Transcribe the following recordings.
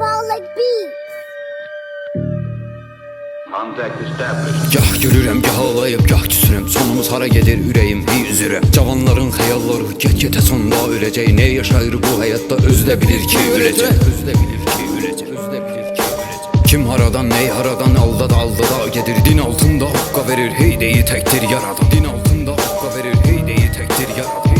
Symbolic beat. Gah gülürəm, gah ağlayıb, gah küsürəm. Sonumuz hara gedir, ürəyim bir üzürəm. Cavanların xəyalları get-getə sonda öləcək. Ne yaşayır bu həyatda özü də bilir ki öləcək. Kim haradan, ney haradan, alda da gedir. Din altında haqqa verir, heydeyi təkdir yaradan. Din altında haqqa verir, heydeyi təkdir yaradan.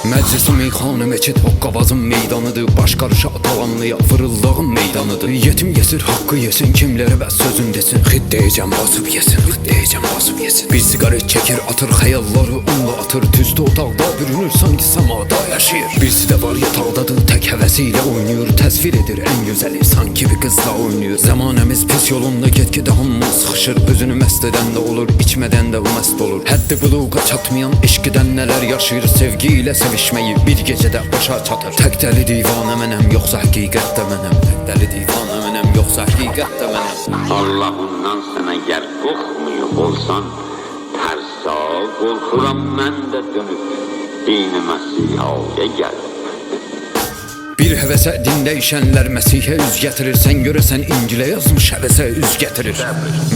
Məclisi meyxanə, meçid hoqqabazın meydanıdır. Baş qarışa talanlıya fırıldağın meydanıdır. Yetim yesir, haqqı yesin, kimlərə bəs sözün desin. Xid deyəcəm, basıb yesin, xid deyəcəm, basıb yesin. Bir sigaret çəkir, atır xəyalları, onunla atır. Tüzdü otaqda bürünür, sanki samada yaşayır. Birisi də var yataqdadır, tək həvəsiyle oynayır. Təsvir edir ən gözəli, sanki bir qızla oynayır. Zamanəmiz pis yolunda get-gedə hamımız sıxışır. Özünü məst edən də olur, içmədən də o məst olur. Həddi buluğa çatmayan eşqidən nələr yaşayır. Sevgi ilə sevişməyi bir gecədə başa çatır. Tək dəli divanə mənəm, yoxsa həqiqətdə mənəm. Tək dəli divanə mənəm, yoxsa həqiqətdə mənəm. Allah'ından sana yer korkmuyor olsan, tersa korkuram mən də dönüp dini Məsihaya gel. Bir həvəsə dində işənlər Məsihə üz gətirir. Sən görəsən İncilə yazmış, həvəsə üz gətirir.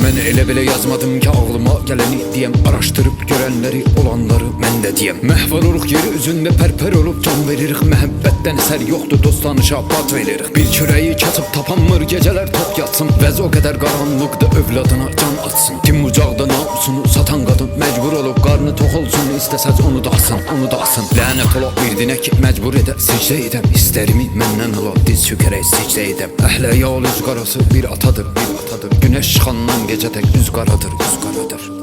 Mən elə belə yazmadım ki ağlıma gələni deyəm. Araşdırıb görənləri, olanları mən də deyəm. Məhv oluruq yeri üzündə pərpər olub can veririk. Məhəbbətdən əsər yoxdur, dostanışa bad veririk. Bir çörəyi kasıb tapanmır, gecələr top yatsın. Vəz o qədər qaranlıqda övladına can atsın. Kim ucaqda namusunu satan qadın məcbur olub qarnı tox olsun, istəsəz onu da asın, onu da asın. Lənət ola birdinə ki məcbur edə, sicdə edəm. İstərimi məndən ala, diz çökərək sicdə edəm. Əhlə yal üz qarası bir atadır, bir atadır. Günəş çıxandan gecə tək üz qaradır, üz qaradır.